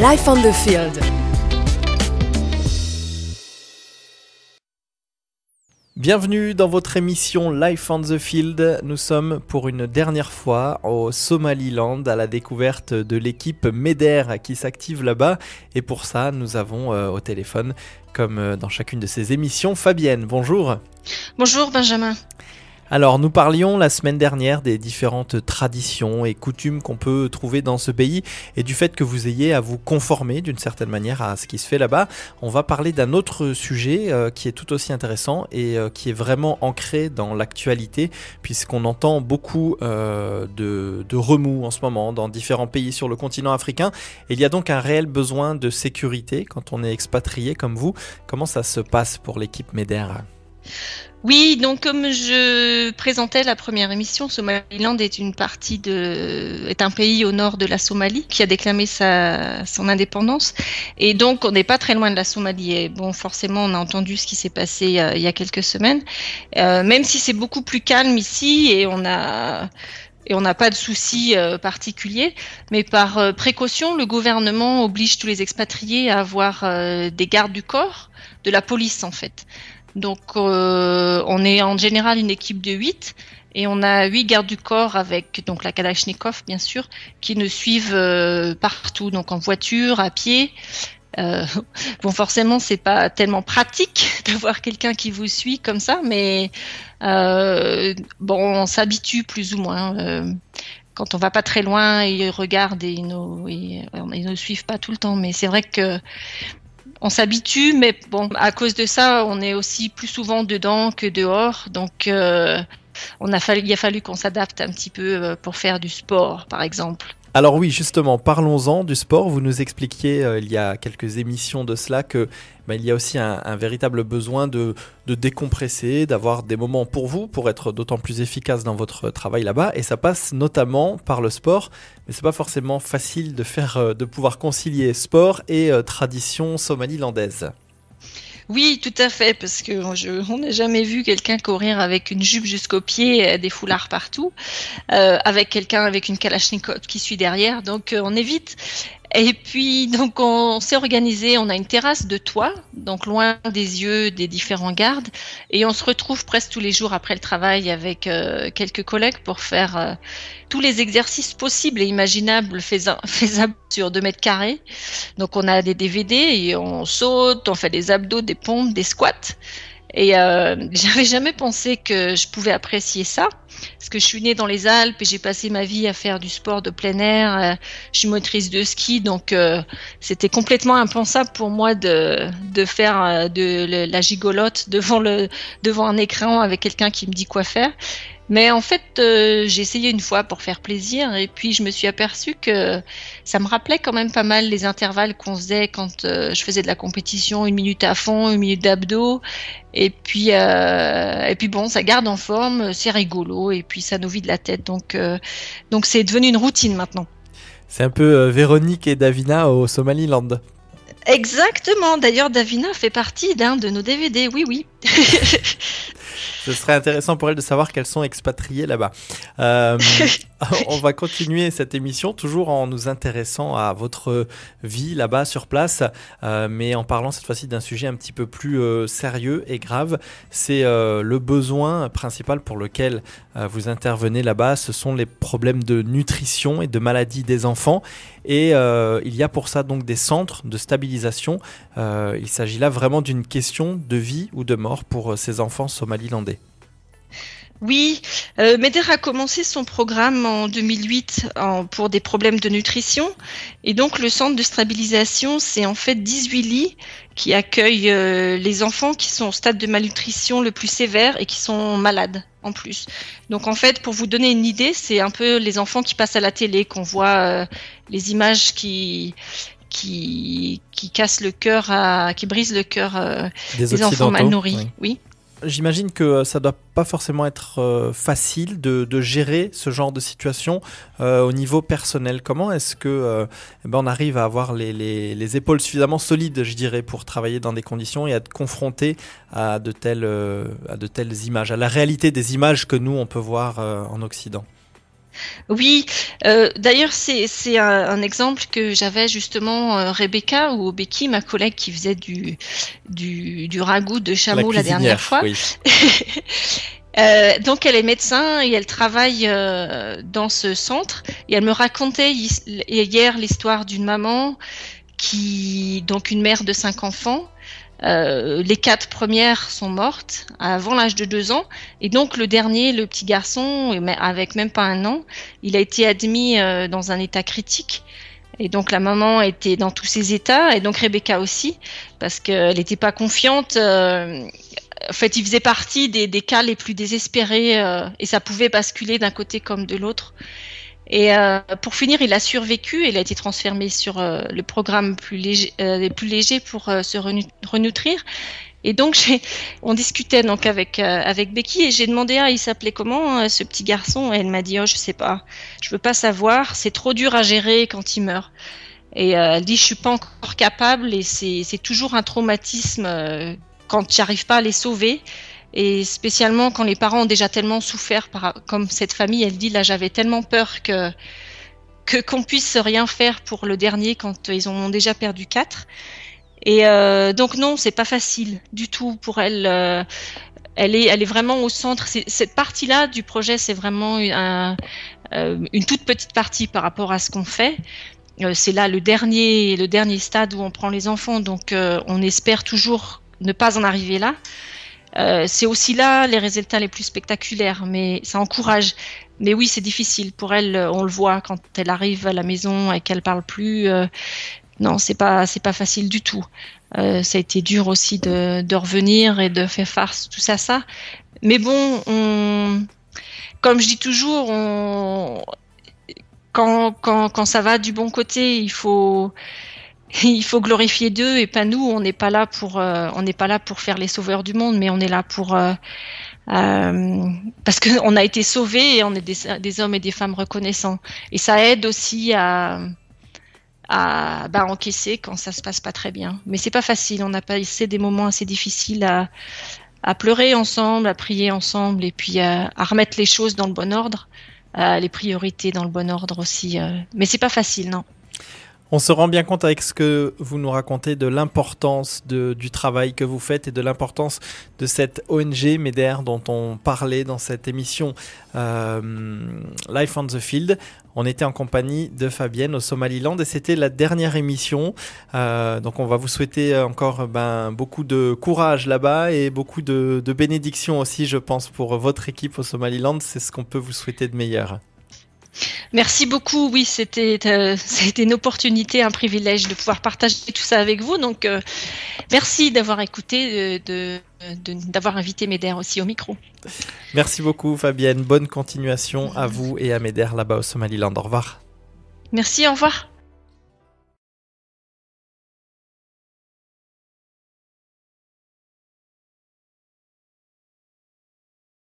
Life on the Field. Bienvenue dans votre émission Life on the Field. Nous sommes pour une dernière fois au Somaliland à la découverte de l'équipe MEDER qui s'active là-bas. Et pour ça, nous avons au téléphone, comme dans chacune de ces émissions, Fabienne. Bonjour. Bonjour Benjamin. Alors, nous parlions la semaine dernière des différentes traditions et coutumes qu'on peut trouver dans ce pays et du fait que vous ayez à vous conformer d'une certaine manière à ce qui se fait là-bas. On va parler d'un autre sujet qui est tout aussi intéressant et qui est vraiment ancré dans l'actualité puisqu'on entend beaucoup de remous en ce moment dans différents pays sur le continent africain. Et il y a donc un réel besoin de sécurité quand on est expatrié comme vous. Comment ça se passe pour l'équipe MEDER ? Oui, donc comme je présentais la première émission, Somaliland est un pays au nord de la Somalie qui a déclamé son indépendance. Et donc, on n'est pas très loin de la Somalie. Et bon, forcément, on a entendu ce qui s'est passé il y a quelques semaines. Même si c'est beaucoup plus calme ici et on n'a pas de soucis particuliers, mais par précaution, le gouvernement oblige tous les expatriés à avoir des gardes du corps, de la police en fait. Donc, on est en général une équipe de 8 et on a 8 gardes du corps avec donc la Kalachnikov, bien sûr, qui nous suivent partout, donc en voiture, à pied. Bon, forcément, c'est pas tellement pratique d'avoir quelqu'un qui vous suit comme ça, mais bon, on s'habitue plus ou moins. Quand on va pas très loin, ils regardent et ils nous suivent pas tout le temps. Mais c'est vrai que on s'habitue, mais bon, à cause de ça, on est aussi plus souvent dedans que dehors. Donc, il a fallu qu'on s'adapte un petit peu pour faire du sport, par exemple. Alors oui, justement, parlons-en du sport. Vous nous expliquiez il y a quelques émissions de cela que il y a aussi un véritable besoin de décompresser, d'avoir des moments pour vous, pour être d'autant plus efficace dans votre travail là-bas. Et ça passe notamment par le sport. Mais c'est pas forcément facile de pouvoir concilier sport et tradition somalilandaise. Oui, tout à fait, parce que on n'a jamais vu quelqu'un courir avec une jupe jusqu'aux pieds, des foulards partout, avec quelqu'un avec une Kalachnikov qui suit derrière, donc on évite. Et puis donc on s'est organisé, on a une terrasse de toit, donc loin des yeux des différents gardes, et on se retrouve presque tous les jours après le travail avec quelques collègues pour faire tous les exercices possibles et imaginables faisables sur 2 mètres carrés. Donc on a des DVD et on saute, on fait des abdos, des pompes, des squats. Et j'avais jamais pensé que je pouvais apprécier ça, parce que je suis née dans les Alpes et j'ai passé ma vie à faire du sport de plein air. Je suis motrice de ski, donc c'était complètement impensable pour moi de faire la gigolote devant un écran avec quelqu'un qui me dit quoi faire. Mais en fait, j'ai essayé une fois pour faire plaisir et puis je me suis aperçue que ça me rappelait quand même pas mal les intervalles qu'on faisait quand je faisais de la compétition, 1 minute à fond, 1 minute d'abdos. Et puis bon, ça garde en forme, c'est rigolo et puis ça nous vide la tête. Donc c'est devenu une routine maintenant. C'est un peu Véronique et Davina au Somaliland. Exactement. D'ailleurs, Davina fait partie d'un de nos DVD. Oui, oui. Ce serait intéressant pour elle de savoir qu'elles sont expatriées là-bas. On va continuer cette émission toujours en nous intéressant à votre vie là-bas sur place, mais en parlant cette fois-ci d'un sujet un petit peu plus sérieux et grave. C'est le besoin principal pour lequel vous intervenez là-bas. Ce sont les problèmes de nutrition et de maladie des enfants. Et il y a pour ça donc des centres de stabilisation. Il s'agit là vraiment d'une question de vie ou de mort pour ces enfants somalilandais. Oui, MEDER a commencé son programme en 2008 pour des problèmes de nutrition. Et donc, le centre de stabilisation, c'est en fait 18 lits qui accueillent les enfants qui sont au stade de malnutrition le plus sévère et qui sont malades en plus. Donc, en fait, pour vous donner une idée, c'est un peu les enfants qui passent à la télé, qu'on voit les images qui cassent le cœur, qui brisent le cœur des enfants mal nourris. Oui. J'imagine que ça doit pas forcément être facile de gérer ce genre de situation au niveau personnel. Comment est-ce que on arrive à avoir les épaules suffisamment solides, je dirais, pour travailler dans des conditions et à être confronté à de telles images, à la réalité des images que nous, on peut voir en Occident? Oui, d'ailleurs c'est un exemple que j'avais justement Rebecca ou Becky, ma collègue qui faisait du ragoût de La chameau la dernière cuisinière, fois. oui. Donc elle est médecin et elle travaille dans ce centre et elle me racontait hier l'histoire d'une maman donc une mère de 5 enfants. Les 4 premières sont mortes avant l'âge de 2 ans et donc le dernier, le petit garçon, avec même pas 1 an, il a été admis dans un état critique. Et donc la maman était dans tous ses états et donc Rebecca aussi parce qu'elle n'était pas confiante. En fait, il faisait partie des cas les plus désespérés et ça pouvait basculer d'un côté comme de l'autre. Et pour finir, il a survécu. Il a été transféré sur le programme plus léger pour se renutrir. Et donc, on discutait donc avec Becky et j'ai demandé il s'appelait comment ce petit garçon et elle m'a dit je sais pas, je veux pas savoir, c'est trop dur à gérer quand il meurt. Et elle dit je suis pas encore capable et c'est toujours un traumatisme quand j'arrive pas à les sauver. Et spécialement quand les parents ont déjà tellement souffert, comme cette famille, elle dit là j'avais tellement peur qu'on puisse rien faire pour le dernier quand ils ont déjà perdu 4. Et donc non, c'est pas facile du tout pour elle. Elle est vraiment au centre. Cette partie-là du projet, c'est vraiment une toute petite partie par rapport à ce qu'on fait. C'est là le dernier stade où on prend les enfants, donc on espère toujours ne pas en arriver là. C'est aussi là les résultats les plus spectaculaires, mais ça encourage. Mais oui, c'est difficile pour elle. On le voit quand elle arrive à la maison et qu'elle parle plus. Non, c'est pas facile du tout. Ça a été dur aussi de revenir et de faire face tout ça. Mais bon, comme je dis toujours, quand ça va du bon côté, il faut glorifier Dieu et pas nous. On n'est pas là pour faire les sauveurs du monde, mais on est là pour parce qu'on a été sauvés et on est des hommes et des femmes reconnaissants. Et ça aide aussi à encaisser quand ça se passe pas très bien. Mais c'est pas facile. On a passé des moments assez difficiles à pleurer ensemble, à prier ensemble, et puis à remettre les choses dans le bon ordre, les priorités dans le bon ordre aussi. Mais c'est pas facile, non. On se rend bien compte avec ce que vous nous racontez de l'importance du travail que vous faites et de l'importance de cette ONG MEDER dont on parlait dans cette émission Life on the Field. On était en compagnie de Fabienne au Somaliland et c'était la dernière émission. Donc on va vous souhaiter encore beaucoup de courage là-bas et beaucoup de bénédictions aussi, je pense, pour votre équipe au Somaliland. C'est ce qu'on peut vous souhaiter de meilleur. Merci beaucoup. Oui, c'était une opportunité, un privilège de pouvoir partager tout ça avec vous. Donc, merci d'avoir écouté, d'avoir invité MEDER aussi au micro. Merci beaucoup, Fabienne. Bonne continuation à vous et à MEDER là-bas au Somaliland. Au revoir. Merci, au revoir.